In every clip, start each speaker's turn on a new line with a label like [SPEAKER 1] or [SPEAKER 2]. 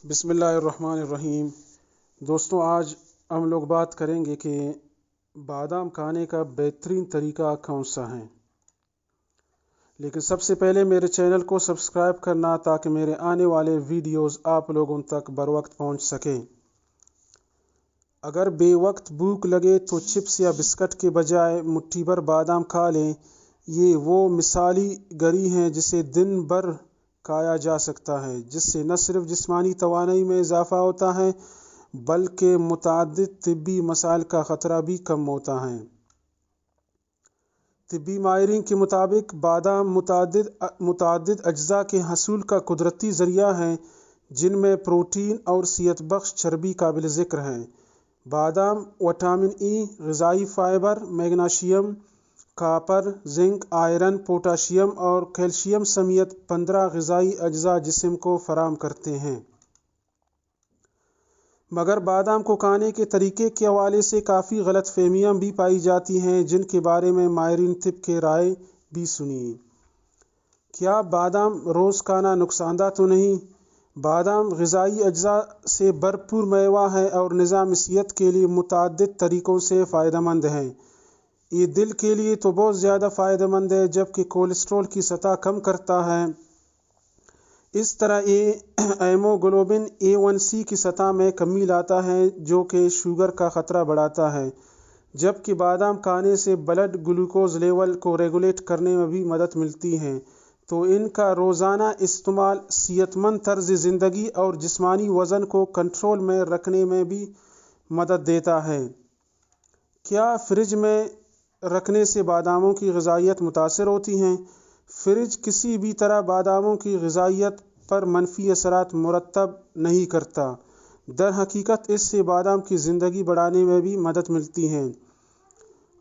[SPEAKER 1] بسم اللہ الرحمن الرحیم۔ دوستوں، آج ہم لوگ بات کریں گے کہ بادام کھانے کا بہترین طریقہ کون سا ہے۔ لیکن سب سے پہلے میرے چینل کو سبسکرائب کرنا تاکہ میرے آنے والے ویڈیوز آپ لوگوں تک بروقت پہنچ سکیں۔ اگر بے وقت بھوک لگے تو چپس یا بسکٹ کے بجائے مٹھی بھر بادام کھا لیں۔ یہ وہ مثالی گری ہیں جسے دن بھر کھایا جا سکتا ہے، جس سے نہ صرف جسمانی توانائی میں اضافہ ہوتا ہے بلکہ متعدد طبی مسائل کا خطرہ بھی کم ہوتا ہے۔ طبی ماہرین کے مطابق بادام متعدد اجزاء کے حصول کا قدرتی ذریعہ ہے، جن میں پروٹین اور صحت بخش چربی قابل ذکر ہیں۔ بادام وٹامن ای، غذائی fibre, magnesium, copper, zinc, iron, potassium اور کیلشیم سمیت 15 غذائی اجزاء جسم کو فراہم کرتے ہیں۔ مگر بادام کو کھانے کے طریقے کے حوالے سے کافی غلط فہمیاں بھی پائی جاتی ہیں، جن کے بارے میں ماہرین طب کی رائے بھی سنیے۔ کیا بادام روز کھانا نقصان دہ تو نہیں؟ بادام غذائی اجزاء سے بھرپور میوہ ہے اور نظام صحت کے لیے متعدد طریقوں سے فائدہ مند ہے۔ یہ دل کے لیے تو بہت زیادہ فائدہ مند ہے، جبکہ کولیسٹرول کی سطح کم کرتا ہے۔ اس طرح یہ ہیموگلوبن A1C کی سطح میں کمی لاتا ہے، جو کہ شوگر کا خطرہ بڑھاتا ہے، جبکہ بادام کھانے سے بلڈ گلوکوز لیول کو ریگولیٹ کرنے میں بھی مدد ملتی ہے۔ تو ان کا روزانہ استعمال صحت مند طرز زندگی اور جسمانی وزن کو کنٹرول میں رکھنے میں بھی مدد دیتا ہے۔ کیا فریج میں رکھنے سے باداموں کی غذائیت متاثر ہوتی ہے؟ فریج کسی بھی طرح باداموں کی غذائیت پر منفی اثرات مرتب نہیں کرتا۔ در حقیقت اس سے بادام کی زندگی بڑھانے میں بھی مدد ملتی ہے۔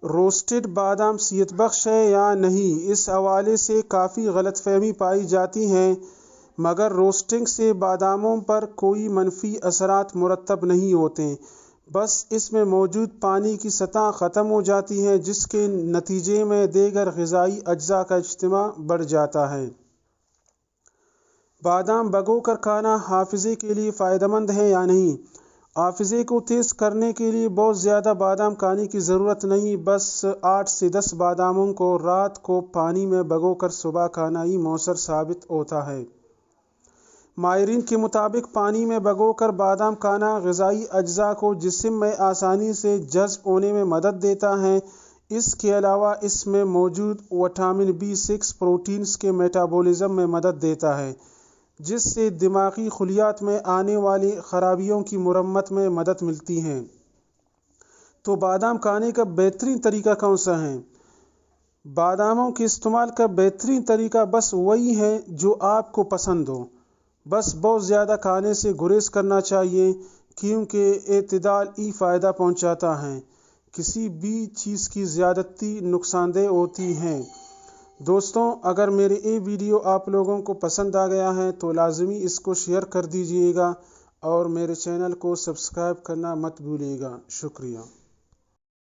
[SPEAKER 1] روسٹڈ بادام صحت بخش ہے یا نہیں، اس حوالے سے کافی غلط فہمی پائی جاتی ہے، مگر روسٹنگ سے باداموں پر کوئی منفی اثرات مرتب نہیں ہوتے، بس اس میں موجود پانی کی سطح ختم ہو جاتی ہے، جس کے نتیجے میں دیگر غذائی اجزاء کا اجتماع بڑھ جاتا ہے۔ بادام بھگو کر کھانا حافظے کے لیے فائدہ مند ہے یا نہیں؟ حافظے کو تیز کرنے کے لیے بہت زیادہ بادام کھانے کی ضرورت نہیں، بس 8 سے 10 باداموں کو رات کو پانی میں بھگو کر صبح کھانا ہی مؤثر ثابت ہوتا ہے۔ ماہرین کے مطابق پانی میں بھگو کر بادام کھانا غذائی اجزاء کو جسم میں آسانی سے جذب ہونے میں مدد دیتا ہے۔ اس کے علاوہ اس میں موجود وٹامن B6 پروٹینز کے میٹابولزم میں مدد دیتا ہے، جس سے دماغی خلیات میں آنے والی خرابیوں کی مرمت میں مدد ملتی ہے۔ تو بادام کھانے کا بہترین طریقہ کون سا ہے؟ باداموں کے استعمال کا بہترین طریقہ بس وہی ہے جو آپ کو پسند ہو۔ بس بہت زیادہ کھانے سے گریز کرنا چاہیے، کیونکہ اعتدال ہی فائدہ پہنچاتا ہے۔ کسی بھی چیز کی زیادتی نقصان دہ ہوتی ہے۔ دوستوں، اگر میرے یہ ویڈیو آپ لوگوں کو پسند آ گیا ہے تو لازمی اس کو شیئر کر دیجیے گا اور میرے چینل کو سبسکرائب کرنا مت بھولیے گا۔ شکریہ۔